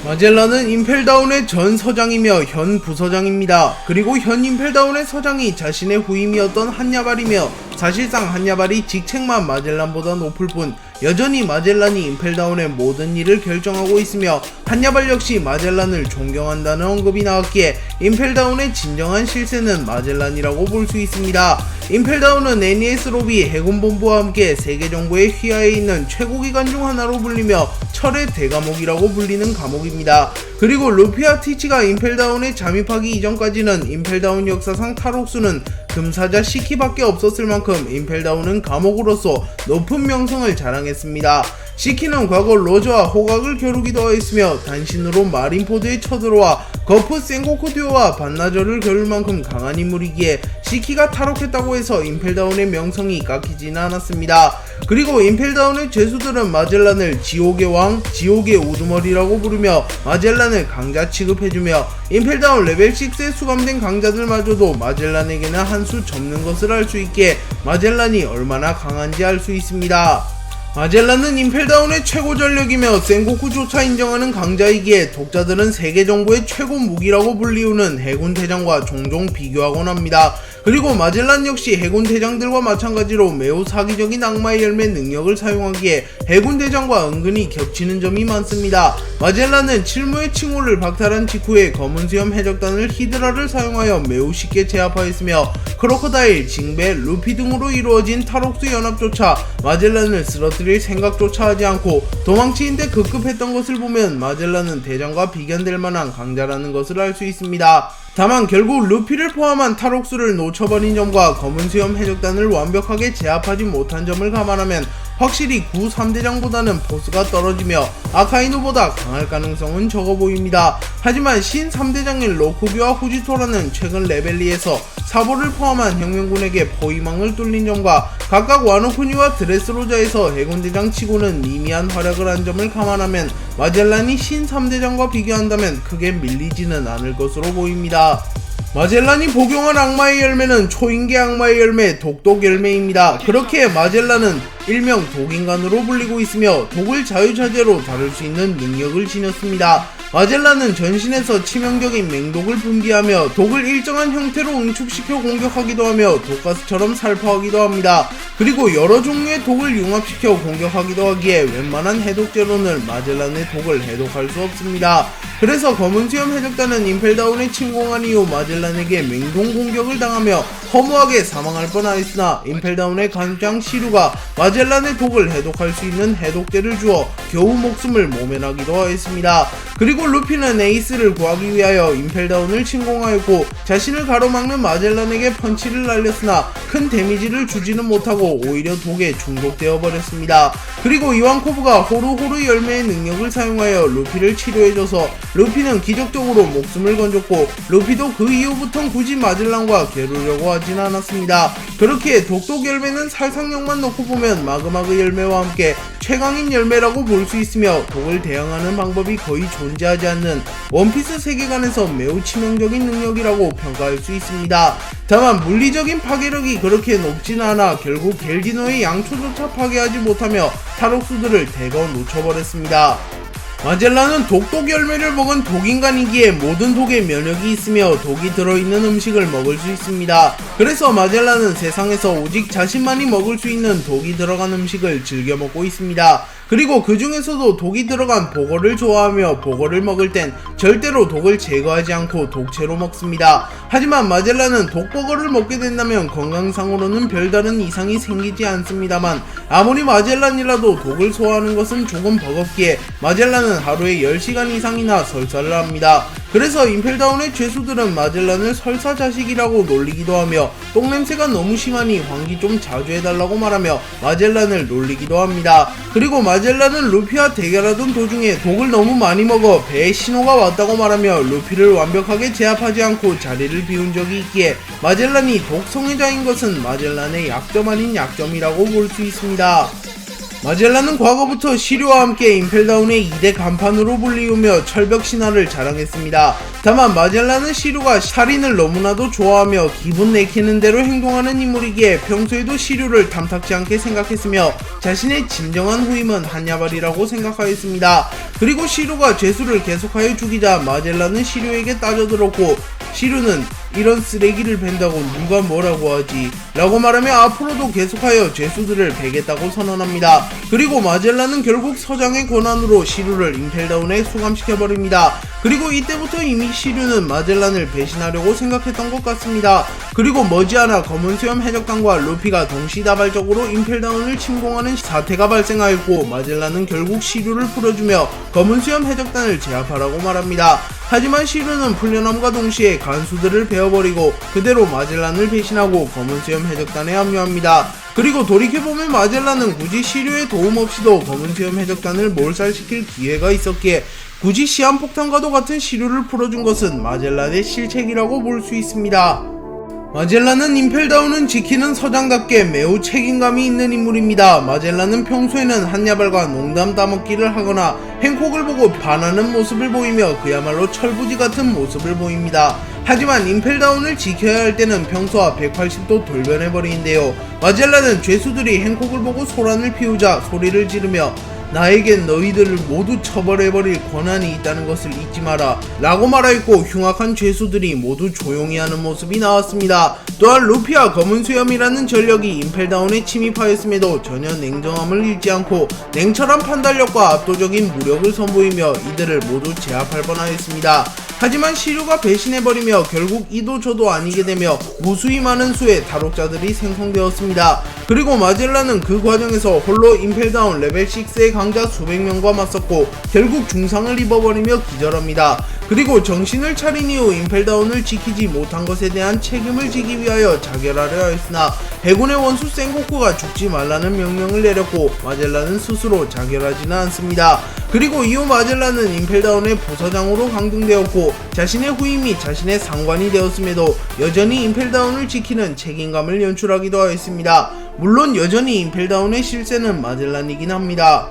마젤란은 임펠다운의 전 서장이며 현 부서장입니다. 그리고 현 임펠다운의 서장이 자신의 후임이었던 한야발이며 사실상 한야발이 직책만 마젤란보다 높을 뿐 여전히 마젤란이 임펠다운의 모든 일을 결정하고 있으며 한야발 역시 마젤란을 존경한다는 언급이 나왔기에 임펠다운의 진정한 실세는 마젤란이라고 볼 수 있습니다. 임펠다운은 NES 로비 해군본부와 함께 세계정부의 휘하에 있는 최고기관 중 하나로 불리며 철의 대감옥이라고 불리는 감옥입니다. 그리고 루피와 티치가 임펠다운에 잠입하기 이전까지는 임펠다운 역사상 탈옥수는 금사자 시키밖에 없었을 만큼 임펠다운은 감옥으로서 높은 명성을 자랑했습니다. 시키는 과거 로저와 호각을 겨루기도 하였으며 단신으로 마린포드에 쳐들어와 거프 센고쿠 듀오와 반나절을 겨룰 만큼 강한 인물이기에 시키가 탈옥했다고 해서 임펠다운의 명성이 깎이지는 않았습니다. 그리고 임펠다운의 죄수들은 마젤란을 지옥의 왕, 지옥의 우두머리라고 부르며 마젤란을 강자 취급해주며 임펠다운 레벨 6에 수감된 강자들마저도 마젤란에게는 한 수 접는 것을 알 수 있기에 마젤란이 얼마나 강한지 알 수 있습니다. 마젤란은 임펠다운의 최고 전력이며 센고쿠조차 인정하는 강자이기에 독자들은 세계정부의 최고 무기라고 불리우는 해군대장과 종종 비교하곤 합니다. 그리고 마젤란 역시 해군대장들과 마찬가지로 매우 사기적인 악마의 열매 능력을 사용하기에 해군대장과 은근히 겹치는 점이 많습니다. 마젤란은 칠무의 칭호를 박탈한 직후에 검은수염 해적단을 히드라를 사용하여 매우 쉽게 제압하였으며 크로커다일, 징베, 루피 등으로 이루어진 탈옥수 연합조차 마젤란을 쓰러뜨릴 생각조차 하지 않고 도망치는데 급급했던 것을 보면 마젤란은 대장과 비견될 만한 강자라는 것을 알 수 있습니다. 다만 결국 루피를 포함한 탈옥수를 놓쳐버린 점과 검은수염 해적단을 완벽하게 제압하지 못한 점을 감안하면 확실히 구 3대장보다는 포스가 떨어지며 아카이누보다 강할 가능성은 적어 보입니다. 하지만 신 3대장인 로쿠비와 후지토라는 최근 레벨리에서 사보를 포함한 혁명군에게 포위망을 뚫린 점과 각각 와노쿠니와 드레스로자에서 해군대장 치고는 미미한 활약을 한 점을 감안하면 마젤란이 신 3대장과 비교한다면 크게 밀리지는 않을 것으로 보입니다. 마젤란이 복용한 악마의 열매는 초인계 악마의 열매 독독 열매입니다. 그렇게 마젤란은 일명 독인간으로 불리고 있으며 독을 자유자재로 다룰 수 있는 능력을 지녔습니다. 마젤란은 전신에서 치명적인 맹독을 분비하며 독을 일정한 형태로 응축시켜 공격하기도 하며 독가스처럼 살포하기도 합니다. 그리고 여러 종류의 독을 융합시켜 공격하기도 하기에 웬만한 해독제로는 마젤란의 독을 해독할 수 없습니다. 그래서 검은수염 해적단은 임펠다운에 침공한 이후 마젤란에게 맹동 공격을 당하며 허무하게 사망할 뻔하였으나 임펠다운의 간장 시루가 마젤란의 독을 해독할 수 있는 해독제를 주어 겨우 목숨을 모면하기도 하였습니다. 그리고 루피는 에이스를 구하기 위하여 임펠다운을 침공하였고 자신을 가로막는 마젤란에게 펀치를 날렸으나 큰 데미지를 주지는 못하고 오히려 독에 중독되어 버렸습니다. 그리고 이완코브가 호루호루 열매의 능력을 사용하여 루피를 치료해줘서 루피는 기적적으로 목숨을 건졌고 루피도 그 이후부턴 굳이 마젤란과 겨루려고 하진 않았습니다. 그렇게 독독 열매는 살상력만 놓고 보면 마그마그 열매와 함께 최강인 열매라고 볼 수 있으며 독을 대항하는 방법이 거의 존재하지 않는 원피스 세계관에서 매우 치명적인 능력이라고 평가할 수 있습니다. 다만 물리적인 파괴력이 그렇게 높진 않아 결국 겔디노의 양초조차 파괴하지 못하며 탈옥수들을 대거 놓쳐버렸습니다. 마젤란은 독독 열매를 먹은 독인간이기에 모든 독에 면역이 있으며 독이 들어있는 음식을 먹을 수 있습니다. 그래서 마젤란은 세상에서 오직 자신만이 먹을 수 있는 독이 들어간 음식을 즐겨 먹고 있습니다. 그리고 그 중에서도 독이 들어간 보거를 좋아하며 보거를 먹을 땐 절대로 독을 제거하지 않고 독채로 먹습니다. 하지만 마젤란은 독보거를 먹게 된다면 건강상으로는 별다른 이상이 생기지 않습니다만 아무리 마젤란이라도 독을 소화하는 것은 조금 버겁기에 마젤란은 하루에 10시간 이상이나 설사를 합니다. 그래서 임펠다운의 죄수들은 마젤란을 설사 자식이라고 놀리기도 하며 똥냄새가 너무 심하니 환기 좀 자주 해달라고 말하며 마젤란을 놀리기도 합니다. 그리고 마젤란은 루피와 대결하던 도중에 독을 너무 많이 먹어 배에 신호가 왔다고 말하며 루피를 완벽하게 제압하지 않고 자리를 비운 적이 있기에 마젤란이 독성애자인 것은 마젤란의 약점 아닌 약점이라고 볼 수 있습니다. 마젤란은 과거부터 시류와 함께 임펠다운의 2대 간판으로 불리우며 철벽 신화를 자랑했습니다. 다만 마젤란은 시류가 살인을 너무나도 좋아하며 기분 내키는 대로 행동하는 인물이기에 평소에도 시류를 탐탁지 않게 생각했으며 자신의 진정한 후임은 한야발이라고 생각하였습니다. 그리고 시류가 죄수를 계속하여 죽이자 마젤란은 시류에게 따져들었고, 시류는 이런 쓰레기를 벤다고 누가 뭐라고 하지? 라고 말하며 앞으로도 계속하여 죄수들을 베겠다고 선언합니다. 그리고 마젤란은 결국 서장의 권한으로 시류를 임펠다운에 수감시켜버립니다. 그리고 이때부터 이미 시류는 마젤란을 배신하려고 생각했던 것 같습니다. 그리고 머지않아 검은수염 해적단과 루피가 동시다발적으로 임펠다운을 침공하는 사태가 발생하였고, 마젤란은 결국 시류를 풀어주며 검은수염 해적단을 제압하라고 말합니다. 하지만 시류는 풀려남과 동시에 간수들을 베어버리고 그대로 마젤란을 배신하고 검은수염 해적단에 합류합니다. 그리고 돌이켜보면 마젤란은 굳이 시류의 도움 없이도 검은수염 해적단을 몰살시킬 기회가 있었기에 굳이 시한폭탄과도 같은 시류를 풀어준 것은 마젤란의 실책이라고 볼 수 있습니다. 마젤란은 임펠다운은 지키는 서장답게 매우 책임감이 있는 인물입니다. 마젤란은 평소에는 한야발과 농담 따먹기를 하거나 행콕을 보고 반하는 모습을 보이며 그야말로 철부지 같은 모습을 보입니다. 하지만 임펠다운을 지켜야 할 때는 평소와 180도 돌변해버리는데요. 마젤란은 죄수들이 행콕을 보고 소란을 피우자 소리를 지르며 나에겐 너희들을 모두 처벌해버릴 권한이 있다는 것을 잊지 마라 라고 말하였고, 흉악한 죄수들이 모두 조용히 하는 모습이 나왔습니다. 또한 루피와 검은수염이라는 전력이 임펠다운에 침입하였음에도 전혀 냉정함을 잃지 않고 냉철한 판단력과 압도적인 무력을 선보이며 이들을 모두 제압할 뻔하였습니다. 하지만 시류가 배신해버리며 결국 이도 저도 아니게 되며 무수히 많은 수의 탈옥자들이 생성되었습니다. 그리고 마젤란은 그 과정에서 홀로 임펠다운 레벨 6의 강자 수백 명과 맞섰고 결국 중상을 입어버리며 기절합니다. 그리고 정신을 차린 이후 임펠다운을 지키지 못한 것에 대한 책임을 지기 위하여 자결하려 하였으나 해군의 원수 센고쿠가 죽지 말라는 명령을 내렸고 마젤란은 스스로 자결하지는 않습니다. 그리고 이후 마젤란은 임펠다운의 부사장으로 강등되었고 자신의 후임이 자신의 상관이 되었음에도 여전히 임펠다운을 지키는 책임감을 연출하기도 하였습니다. 물론 여전히 임펠다운의 실세는 마젤란이긴 합니다.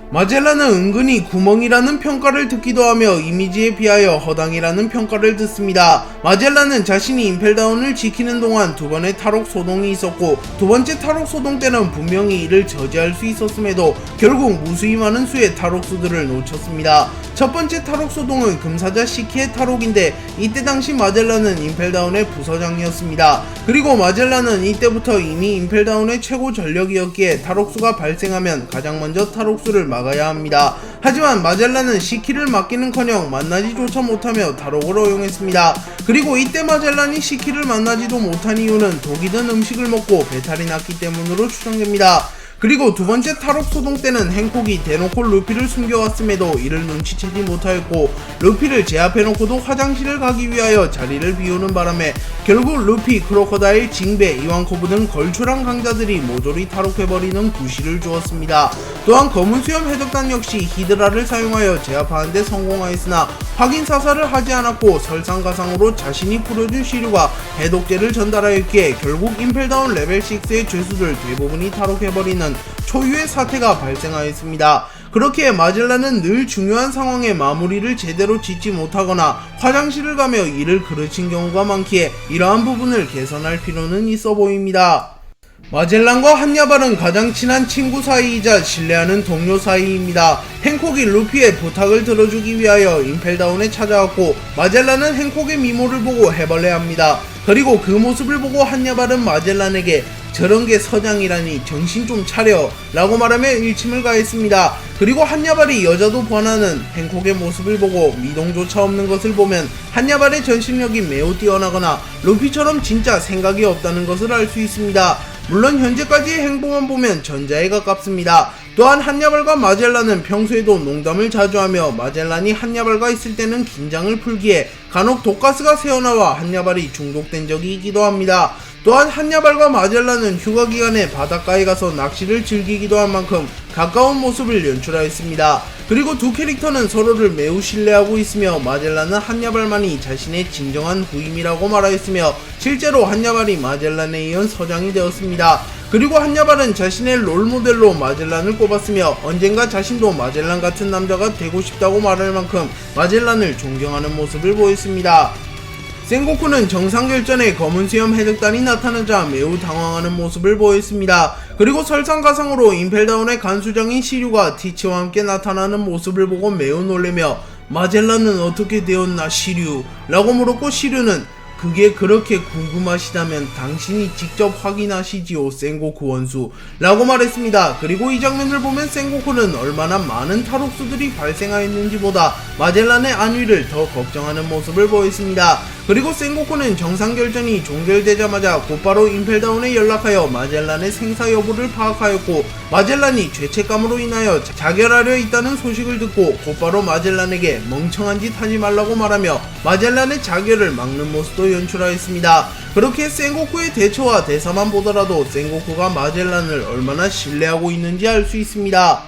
마젤란은 은근히 구멍이라는 평가를 듣기도 하며 이미지에 비하여 허당이라는 평가를 듣습니다. 마젤란은 자신이 임펠다운을 지키는 동안 두 번의 탈옥 소동이 있었고 두 번째 탈옥 소동 때는 분명히 이를 저지할 수 있었음에도 결국 무수히 많은 수의 탈옥수들을 놓쳤습니다. 첫 번째 탈옥 소동은 금사자 시키의 탈옥인데 이때 당시 마젤란은 임펠다운의 부서장이었습니다. 그리고 마젤란은 이때부터 이미 임펠다운의 최고 전력이었기에 탈옥수가 발생하면 가장 먼저 탈옥수를 막아야 합니다. 하지만 마젤란은 시키를 막기는커녕 만나지조차 못하며 탈옥을 허용했습니다. 그리고 이때 마젤란이 시키를 만나지도 못한 이유는 독이 든 음식을 먹고 배탈이 났기 때문으로 추정됩니다. 그리고 두 번째 탈옥 소동 때는 행콕이 대놓고 루피를 숨겨왔음에도 이를 눈치채지 못하였고 루피를 제압해놓고도 화장실을 가기 위하여 자리를 비우는 바람에 결국 루피, 크로커다일, 징베, 이완코브 등 걸출한 강자들이 모조리 탈옥해버리는 구실을 주었습니다. 또한 검은수염 해적단 역시 히드라를 사용하여 제압하는 데 성공하였으나 확인 사살을 하지 않았고 설상가상으로 자신이 풀어준 시류가 해독제를 전달하였기에 결국 임펠다운 레벨 6의 죄수들 대부분이 탈옥해버리는 초유의 사태가 발생하였습니다. 그렇게 마젤란은 늘 중요한 상황에 마무리를 제대로 짓지 못하거나 화장실을 가며 이를 그르친 경우가 많기에 이러한 부분을 개선할 필요는 있어 보입니다. 마젤란과 한야발은 가장 친한 친구 사이이자 신뢰하는 동료 사이입니다. 행콕이 루피의 부탁을 들어주기 위하여 임펠다운에 찾아왔고 마젤란은 행콕의 미모를 보고 해벌레합니다. 그리고 그 모습을 보고 한야발은 마젤란에게 저런게 서장이라니 정신 좀 차려 라고 말하며 일침을 가했습니다. 그리고 한야발이 여자도 번하는 행콕의 모습을 보고 미동조차 없는 것을 보면 한야발의 전신력이 매우 뛰어나거나 루피처럼 진짜 생각이 없다는 것을 알 수 있습니다. 물론 현재까지의 행보만 보면 전자에 가깝습니다. 또한 한야발과 마젤란은 평소에도 농담을 자주 하며 마젤란이 한야발과 있을 때는 긴장을 풀기에 간혹 독가스가 새어나와 한야발이 중독된 적이 있기도 합니다. 또한 한야발과 마젤란은 휴가 기간에 바닷가에 가서 낚시를 즐기기도 한 만큼 가까운 모습을 연출하였습니다. 그리고 두 캐릭터는 서로를 매우 신뢰하고 있으며 마젤란은 한야발만이 자신의 진정한 후임이라고 말하였으며 실제로 한야발이 마젤란에 이은 서장이 되었습니다. 그리고 한야발은 자신의 롤모델로 마젤란을 꼽았으며 언젠가 자신도 마젤란 같은 남자가 되고 싶다고 말할 만큼 마젤란을 존경하는 모습을 보였습니다. 생고쿠는 정상결전에 검은 수염 해적단이 나타나자 매우 당황하는 모습을 보였습니다. 그리고 설상가상으로 임펠다운의 간수장인 시류가 티치와 함께 나타나는 모습을 보고 매우 놀라며 마젤란은 어떻게 되었나 시류? 라고 물었고 시류는 그게 그렇게 궁금하시다면 당신이 직접 확인하시지요 생고쿠 원수 라고 말했습니다. 그리고 이 장면을 보면 생고쿠는 얼마나 많은 탈옥수들이 발생하였는지보다 마젤란의 안위를 더 걱정하는 모습을 보였습니다. 그리고 생고쿠는 정상결전이 종결되자마자 곧바로 임펠다운에 연락하여 마젤란의 생사 여부를 파악하였고 마젤란이 죄책감으로 인하여 자결하려 있다는 소식을 듣고 곧바로 마젤란에게 멍청한 짓 하지 말라고 말하며 마젤란의 자결을 막는 모습도 연출하였습니다. 그렇게 생고쿠의 대처와 대사만 보더라도 생고쿠가 마젤란을 얼마나 신뢰하고 있는지 알 수 있습니다.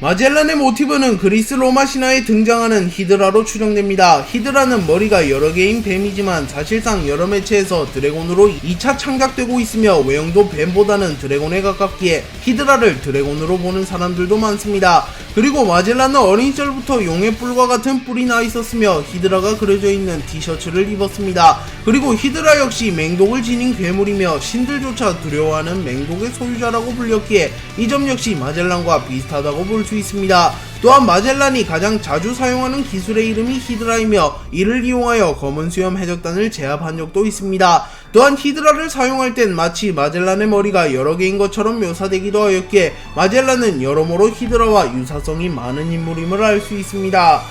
마젤란의 모티브는 그리스 로마 신화에 등장하는 히드라로 추정됩니다. 히드라는 머리가 여러 개인 뱀이지만 사실상 여러 매체에서 드래곤으로 2차 창작되고 있으며 외형도 뱀보다는 드래곤에 가깝기에 히드라를 드래곤으로 보는 사람들도 많습니다. 그리고 마젤란은 어린 시절부터 용의 뿔과 같은 뿔이 나 있었으며 히드라가 그려져 있는 티셔츠를 입었습니다. 그리고 히드라 역시 맹독을 지닌 괴물이며 신들조차 두려워하는 맹독의 소유자라고 불렸기에 이 점 역시 마젤란과 비슷하다고 볼 수 있습니다. 또한 마젤란이 가장 자주 사용하는 기술의 이름이 히드라이며 이를 이용하여 검은 수염 해적단을 제압한 적도 있습니다. 또한 히드라를 사용할 땐 마치 마젤란의 머리가 여러 개인 것처럼 묘사되기도 하였기에 마젤란은 여러모로 히드라와 유사성이 많은 인물임을 알 수 있습니다.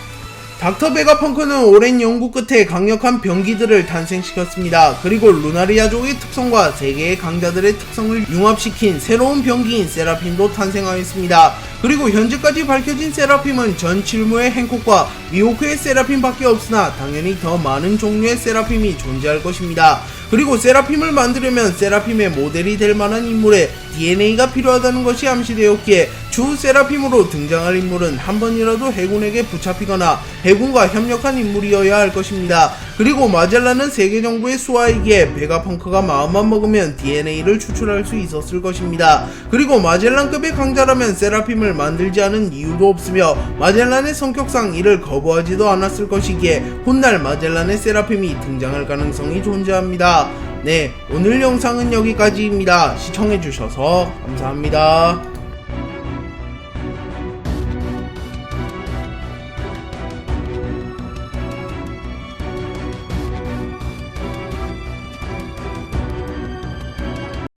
닥터 베가펑크는 오랜 연구 끝에 강력한 병기들을 탄생시켰습니다. 그리고 루나리아족의 특성과 세계의 강자들의 특성을 융합시킨 새로운 병기인 세라핌도 탄생하였습니다. 그리고 현재까지 밝혀진 세라핌은 전 칠무의 행콕과 미호크의 세라핌 밖에 없으나 당연히 더 많은 종류의 세라핌이 존재할 것입니다. 그리고 세라핌을 만들려면 세라핌의 모델이 될 만한 인물의 DNA가 필요하다는 것이 암시되었기에 주 세라핌으로 등장할 인물은 한 번이라도 해군에게 붙잡히거나 해군과 협력한 인물이어야 할 것입니다. 그리고 마젤란은 세계 정부의 수하이기에 베가펑크가 마음만 먹으면 DNA를 추출할 수 있었을 것입니다. 그리고 마젤란급의 강자라면 세라핌을 만들지 않은 이유도 없으며 마젤란의 성격상 이를 거부하지도 않았을 것이기에 훗날 마젤란의 세라핌이 등장할 가능성이 존재합니다. 네, 오늘 영상은 여기까지입니다. 시청해주셔서 감사합니다.